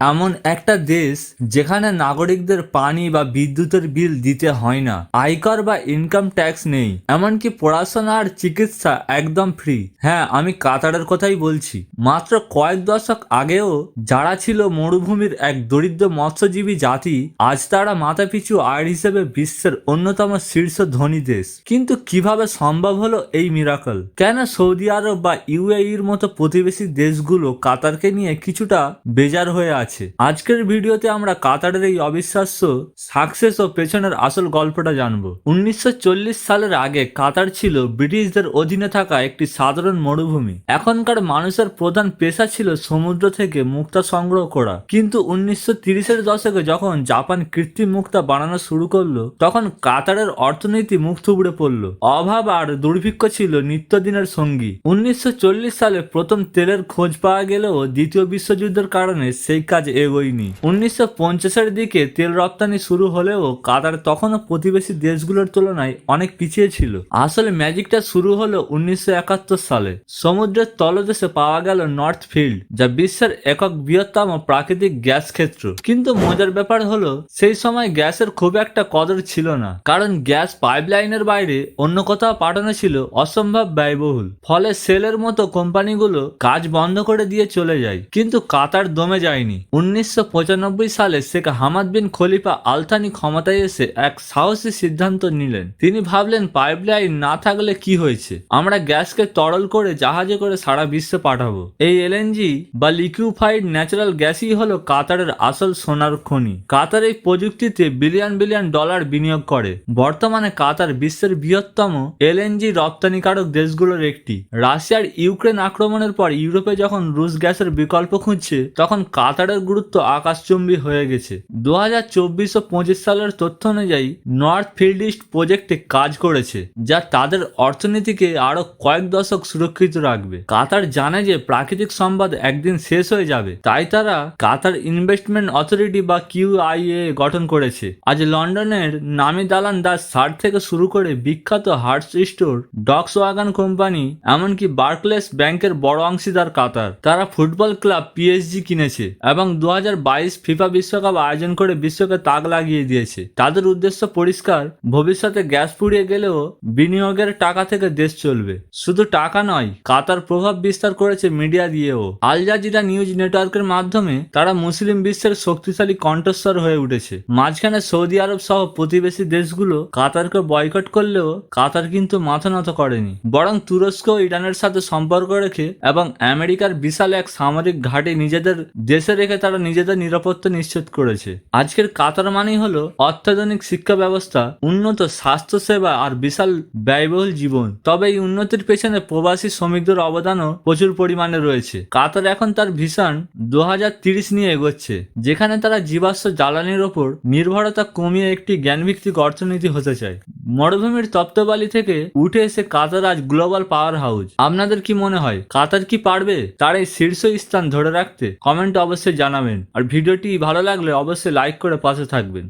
এমন একটা দেশ যেখানে নাগরিকদের পানি বা বিদ্যুতের বিল দিতে হয় না, আয়কর বা ইনকাম ট্যাক্স নেই, এমনকি পড়াশোনা আর চিকিৎসা একদম ফ্রি। হ্যাঁ, আমি কাতারের কথাই বলছি। মাত্র কয়েক দশক আগেও যারা ছিল মরুভূমির এক দরিদ্র মৎস্যজীবী জাতি, আজ তারা মাথাপিছু আয় হিসেবে বিশ্বের অন্যতম শীর্ষ ধনী দেশ। কিন্তু কিভাবে সম্ভব হলো এই মিরাকল? কেন সৌদি আরব বা ইউএইর মতো প্রতিবেশী দেশগুলো কাতারকে নিয়ে কিছুটা বেজার হয়ে আছে? আজকের ভিডিওতে আমরা কাতারের এই অবিশ্বাস্য সাকসেস ও পেছনের আসল গল্পটা জানবো। 1940 সালের আগে কাতার ছিল ব্রিটিশদের অধীনে থাকা একটি সাধারণ মরুভূমি। এখনকার মানুষের প্রধান পেশা ছিল সমুদ্র থেকে মুক্তা সংগ্রহ করা। কিন্তু 1930-এর দশকে যখন জাপান কৃত্রিম মুক্তা বানানো শুরু করলো, তখন কাতারের অর্থনীতি মুখ থুবড়ে পড়লো। অভাব আর দুর্ভিক্ষ ছিল নিত্যদিনের সঙ্গী। 1940 সালে প্রথম তেলের খোঁজ পাওয়া গেলেও দ্বিতীয় বিশ্বযুদ্ধের কারণে সেই কাজ এগোয়নি। 1950-এর দিকে তেল রপ্তানি শুরু হলেও কাতার তখনও প্রতিবেশী দেশগুলোর তুলনায় অনেক পিছিয়ে ছিল। আসলে ম্যাজিকটা শুরু হলো 1971 সালে। সমুদ্রের তলদেশে পাওয়া গেল নর্থ ফিল্ড, যা বিশ্বের একক বৃহত্তম প্রাকৃতিক গ্যাস ক্ষেত্র। কিন্তু মজার ব্যাপার হলো, সেই সময় গ্যাসের খুব একটা কদর ছিল না, কারণ গ্যাস পাইপলাইনের বাইরে অন্য কোথাও পাঠানো ছিল অসম্ভব ব্যয়বহুল। ফলে সেলের মতো কোম্পানিগুলো কাজ বন্ধ করে দিয়ে চলে যায়। কিন্তু কাতার দমে যায়নি। 1995 সালে শেখ হামাদ বিন খলিফা আল থানি ক্ষমতায় এসে এক সাহসী সিদ্ধান্ত নিলেন। তিনি ভাবলেন, পাইপলাইন না থাকলে কি হয়েছে, আমরা গ্যাসকে তরল করে জাহাজে করে সারা বিশ্বে পাঠাবো। এই এলএনজি বা লিকুইফাইড ন্যাচারাল গ্যাসই হলো কাতারের আসল সোনার খনি। কাতার এই প্রযুক্তিতে বিলিয়ন বিলিয়ন ডলার বিনিয়োগ করে। বর্তমানে কাতার বিশ্বের বৃহত্তম এলএনজি রপ্তানিকারক দেশগুলোর একটি। রাশিয়ার ইউক্রেন আক্রমণের পর ইউরোপে যখন রুশ গ্যাসের বিকল্প খুঁজছে, তখন কাতারের গুরুত্ব আকাশচুম্বী হয়ে গেছে। 2024 ও 25 সালের তথ্য অনুযায়ী নর্থ ফিল্ড ইস্ট প্রজেক্টে কাজ করেছে, যা তাদের অর্থনীতিকে আরো কয়েক দশক সুরক্ষিত রাখবে। কাতার জানে যে প্রাকৃতিক সম্পদ একদিন শেষ হয়ে যাবে, তাই তারা কাতার ইনভেস্টমেন্ট অথরিটি বা কিউআইএ গঠন করেছে। আজ লন্ডনের নামি দালান দাস সার থেকে শুরু করে বিখ্যাত হার্টস স্টোর, ডক্স ওয়াগন কোম্পানি, এমনকি বার্কলেস ব্যাংকের বড় অংশীদার কাতার। তারা ফুটবল ক্লাব পিএসজি কিনেছে এবং 2022 ফিফা বিশ্বকাপ আয়োজন করে বিশ্বকে তাক লাগিয়ে দিয়েছে। তাদের উদ্দেশ্য পরিষ্কার, ভবিষ্যতে গ্যাস ফুরিয়ে গেলেও বিনিয়োগের টাকা থেকে দেশ চলবে। শুধু টাকা নয়, কাতার প্রভাব বিস্তার করেছে মিডিয়া দিয়েও। আল জাজিরা নিউজ নেটওয়ার্কের মাধ্যমে তারা মুসলিম বিশ্বের শক্তিশালী কণ্ঠস্বর হয়ে উঠেছে। মাঝখানে সৌদি আরব সহ প্রতিবেশী দেশগুলো কাতারকে বয়কট করলেও কাতার কিন্তু মাথা নত করেনি, বরং তুরস্ক ও ইরানের সাথে সম্পর্ক রেখে এবং আমেরিকার বিশাল এক সামরিক ঘাঁটি নিজেদের দেশে রেখে তারা নিজেদের নিরাপত্তা নিশ্চিত করেছে। আজকের কাতার মানেই হলো অত্যাধুনিক শিক্ষা ব্যবস্থা, উন্নত স্বাস্থ্য সেবা আর বিশাল ব্যয়বহুল জীবন। তবে এই উন্নতির পেছনে প্রবাসী শ্রমিকদের অবদানও প্রচুর পরিমাণে রয়েছে। কাতার এখন তার ভিশন 2030 নিয়ে এগোচ্ছে, যেখানে তারা জীবাশ্ম জ্বালানির ওপর নির্ভরতা কমিয়ে একটি জ্ঞানভিত্তিক অর্থনীতি হতে চায়। মরুভূমির তপ্তবালি থেকে উঠে এসে কাতার আজ গ্লোবাল পাওয়ার হাউস। আপনাদের কি মনে হয়, কাতার কি পারবে তার এই শীর্ষ স্থান ধরে রাখতে? কমেন্ট অবশ্যই জানাবেন। আর ভিডিওটি ভালো লাগলে অবশ্যই লাইক করে পাশে থাকবেন।